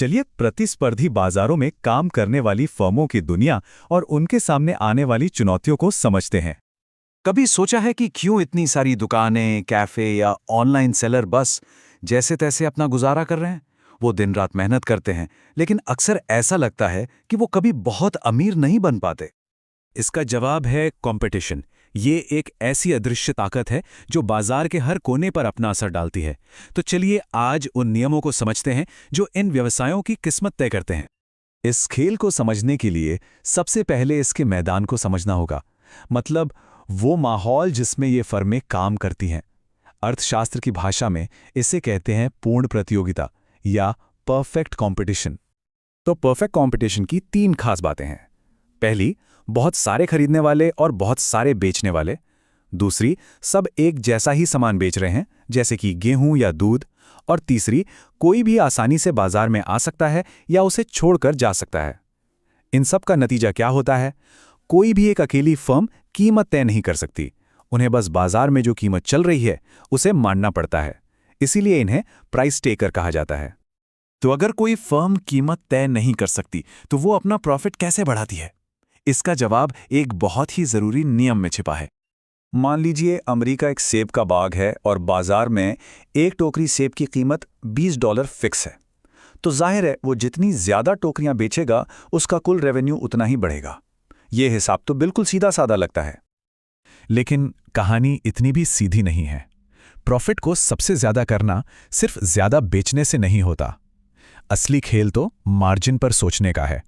चलिए प्रतिस्पर्धी बाजारों में काम करने वाली फर्मों की दुनिया और उनके सामने आने वाली चुनौतियों को समझते हैं। कभी सोचा है कि क्यों इतनी सारी दुकानें, कैफे या ऑनलाइन सेलर बस जैसे तैसे अपना गुजारा कर रहे हैं? वो दिन रात मेहनत करते हैं, लेकिन अक्सर ऐसा लगता है कि वो कभी बहुत अमीर नहीं बन पाते। इसका जवाब है कंपटीशन। ये एक ऐसी अदृश्य ताकत है जो बाजार के हर कोने पर अपना असर डालती है। तो चलिए आज उन नियमों को समझते हैं जो इन व्यवसायों की किस्मत तय करते हैं। इस खेल को समझने के लिए सबसे पहले इसके मैदान को समझना होगा, मतलब वो माहौल जिसमें ये फर्में काम करती हैं। अर्थशास्त्र की भाषा में इसे कहते हैं पूर्ण प्रतियोगिता या परफेक्ट कंपटीशन। तो परफेक्ट कंपटीशन की 3 खास बातें हैं। पहली, बहुत सारे खरीदने वाले और बहुत सारे बेचने वाले। दूसरी, सब एक जैसा ही सामान बेच रहे हैं, जैसे कि गेहूं या दूध। और तीसरी, कोई भी आसानी से बाजार में आ सकता है या उसे छोड़कर जा सकता है। इन सब का नतीजा क्या होता है? कोई भी एक अकेली फर्म कीमत तय नहीं कर सकती। उन्हें बस बाजार में जो कीमत चल रही है उसे मानना पड़ता है। इसीलिए इन्हें प्राइस टेकर कहा जाता है। तो अगर कोई फर्म कीमत तय नहीं कर सकती, तो वो अपना प्रॉफिट कैसे बढ़ाती है? इसका जवाब एक बहुत ही जरूरी नियम में छिपा है। मान लीजिए अमेरिका एक सेब का बाग है और बाजार में एक टोकरी सेब की कीमत $20 फिक्स है। तो जाहिर है वो जितनी ज्यादा टोकरियां बेचेगा उसका कुल रेवेन्यू उतना ही बढ़ेगा। ये हिसाब तो बिल्कुल सीधा साधा लगता है। लेकिन कहानी इतनी भी सीधी नहीं है। प्रॉफिट को सबसे ज्यादा करना सिर्फ ज्यादा बेचने से नहीं होता। असली खेल तो मार्जिन पर सोचने का है,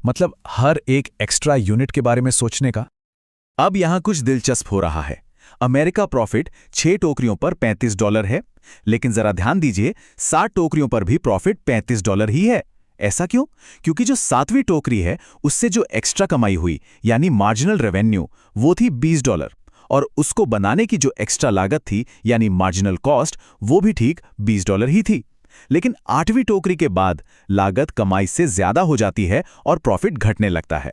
मतलब हर एक एक्स्ट्रा यूनिट के बारे में सोचने का। अब यहां कुछ दिलचस्प हो रहा है। अमेरिका प्रॉफिट 6 टोकरियों पर $35 है, लेकिन जरा ध्यान दीजिए 60 टोकरियों पर भी प्रॉफिट $35 ही है। ऐसा क्यों? क्योंकि जो 7वीं टोकरी है उससे जो एक्स्ट्रा कमाई हुई यानी मार्जिनल रेवेन्यू वो थी $20, और उसको बनाने की जो एक्स्ट्रा लागत थी यानी मार्जिनल कॉस्ट वो भी ठीक $20 ही थी। लेकिन 8वीं टोकरी के बाद लागत कमाई से ज्यादा हो जाती है और प्रॉफिट घटने लगता है।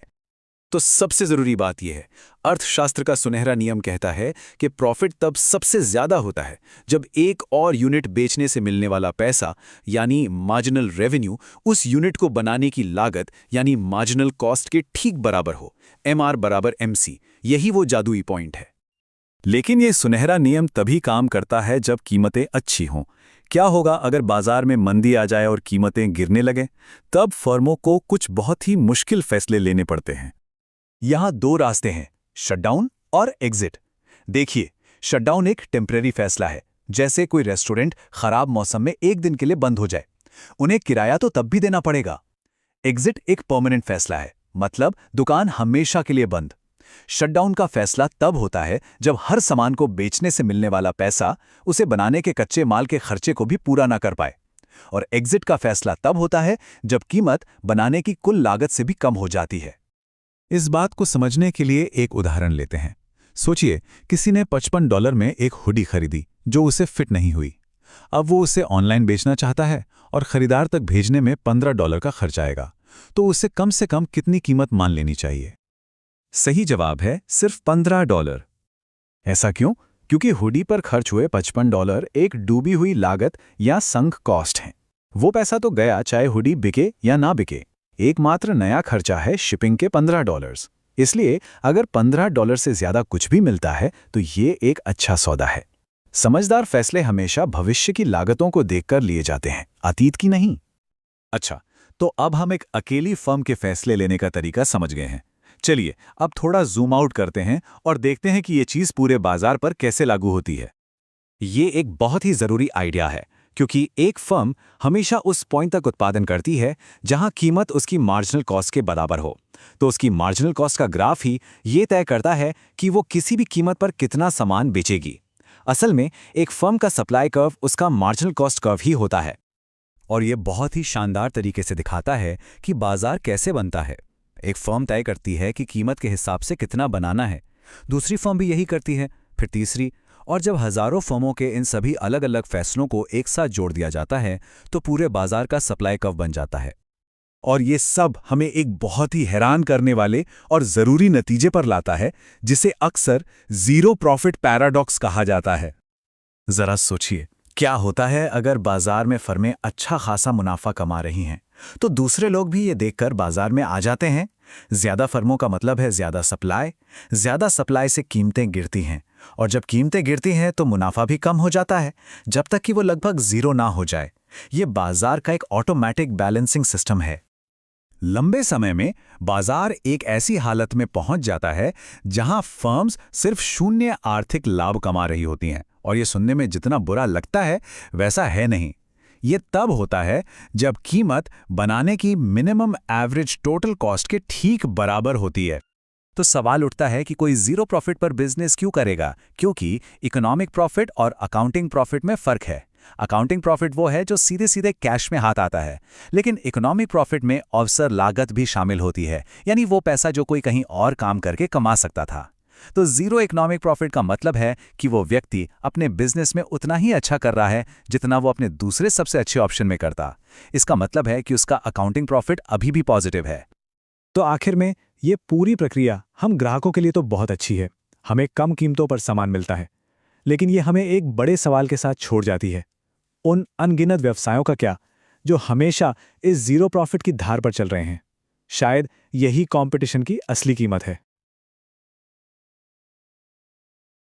तो सबसे जरूरी बात यह है, अर्थशास्त्र का सुनहरा नियम कहता है कि प्रॉफिट तब सबसे ज्यादा होता है जब एक और यूनिट बेचने से मिलने वाला पैसा यानी मार्जिनल रेवेन्यू उस यूनिट को बनाने की लागत यानी मार्जिनल कॉस्ट के ठीक बराबर हो। MR बराबर MC, यही वो जादुई पॉइंट है। लेकिन ये सुनहरा नियम तभी काम करता है जब कीमतें अच्छी हों। क्या होगा अगर बाजार में मंदी आ जाए और कीमतें गिरने लगें? तब फर्मों को कुछ बहुत ही मुश्किल फैसले लेने पड़ते हैं। यहां 2 रास्ते हैं, शटडाउन और एग्जिट। देखिए, शटडाउन एक टेम्परेरी फैसला है, जैसे कोई रेस्टोरेंट खराब मौसम में एक दिन के लिए बंद हो जाए। उन्हें किराया तो तब भी देना पड़ेगा। एग्जिट एक परमानेंट फैसला है, मतलब दुकान हमेशा के लिए बंद। शटडाउन का फैसला तब होता है जब हर सामान को बेचने से मिलने वाला पैसा उसे बनाने के कच्चे माल के खर्चे को भी पूरा ना कर पाए। और एग्जिट का फैसला तब होता है जब कीमत बनाने की कुल लागत से भी कम हो जाती है। इस बात को समझने के लिए एक उदाहरण लेते हैं। सोचिए, किसी ने $55 में एक हुडी खरीदी जो उसे फिट नहीं हुई। अब वो उसे ऑनलाइन बेचना चाहता है और खरीदार तक भेजने में $15 का खर्च आएगा। तो उसे कम से कम कितनी कीमत मान लेनी चाहिए? सही जवाब है सिर्फ $15। ऐसा क्यों? क्योंकि हुडी पर खर्च हुए $55 एक डूबी हुई लागत या संक कॉस्ट है। वो पैसा तो गया चाहे हुडी बिके या ना बिके। एकमात्र नया खर्चा है शिपिंग के $15। इसलिए अगर $15 से ज्यादा कुछ भी मिलता है तो ये एक अच्छा सौदा है। समझदार फैसले हमेशा भविष्य की लागतों को देखकर लिए जाते हैं, अतीत की नहीं। अच्छा, तो अब हम एक अकेली फर्म के फैसले लेने का तरीका समझ गए हैं। चलिए अब थोड़ा जूम आउट करते हैं और देखते हैं कि ये चीज पूरे बाजार पर कैसे लागू होती है। ये एक बहुत ही जरूरी आइडिया है, क्योंकि एक फर्म हमेशा उस पॉइंट तक उत्पादन करती है जहां कीमत उसकी मार्जिनल कॉस्ट के बराबर हो। तो उसकी मार्जिनल कॉस्ट का ग्राफ ही ये तय करता है कि वो किसी भी कीमत पर कितना सामान बेचेगी। असल में एक फर्म का सप्लाई कर्व उसका मार्जिनल कॉस्ट कर्व ही होता है। और ये बहुत ही शानदार तरीके से दिखाता है कि बाजार कैसे बनता है। एक फर्म तय करती है कि कीमत के हिसाब से कितना बनाना है, दूसरी फर्म भी यही करती है, फिर तीसरी, और जब हजारों फर्मों के इन सभी अलग अलग फैसलों को एक साथ जोड़ दिया जाता है तो पूरे बाजार का सप्लाई कर्व बन जाता है। और ये सब हमें एक बहुत ही हैरान करने वाले और जरूरी नतीजे पर लाता है, जिसे अक्सर जीरो प्रॉफिट पैराडॉक्स कहा जाता है। जरा सोचिए, क्या होता है अगर बाजार में फर्में अच्छा खासा मुनाफा कमा रही हैं तो दूसरे लोग भी ये देखकर बाजार में आ जाते हैं। ज्यादा फर्मों का मतलब है ज्यादा सप्लाई से कीमतें गिरती हैं, और जब कीमतें गिरती हैं तो मुनाफा भी कम हो जाता है, जब तक कि वो लगभग जीरो ना हो जाए। ये बाजार का एक ऑटोमेटिक बैलेंसिंग सिस्टम है। लंबे समय में बाजार एक ऐसी हालत में पहुंच जाता है जहां फर्म्स सिर्फ शून्य आर्थिक लाभ कमा रही होती हैं, और ये सुनने में जितना बुरा लगता है वैसा है नहीं। ये तब होता है जब कीमत बनाने की मिनिमम एवरेज टोटल कॉस्ट के ठीक बराबर होती है। तो सवाल उठता है कि कोई जीरो प्रॉफिट पर बिजनेस क्यों करेगा? क्योंकि इकोनॉमिक प्रॉफिट और अकाउंटिंग प्रॉफिट में फर्क है। अकाउंटिंग प्रॉफिट वो है जो सीधे सीधे कैश में हाथ आता है, लेकिन इकोनॉमिक प्रॉफिट में अवसर लागत भी शामिल होती है, यानी वो पैसा जो कोई कहीं और काम करके कमा सकता था। तो जीरो इकोनॉमिक प्रॉफिट का मतलब है कि वो व्यक्ति अपने बिजनेस में उतना ही अच्छा कर रहा है जितना वो अपने दूसरे सबसे अच्छे ऑप्शन में करता। इसका मतलब है कि उसका अकाउंटिंग प्रॉफिट अभी भी पॉजिटिव है। तो आखिर में ये पूरी प्रक्रिया हम ग्राहकों के लिए तो बहुत अच्छी है, हमें कम कीमतों पर सामान मिलता है, लेकिन ये हमें एक बड़े सवाल के साथ छोड़ जाती है। उन अनगिनत व्यवसायों का क्या जो हमेशा इस जीरो प्रॉफिट की धार पर चल रहे हैं? शायद यही कंपटीशन की असली कीमत है।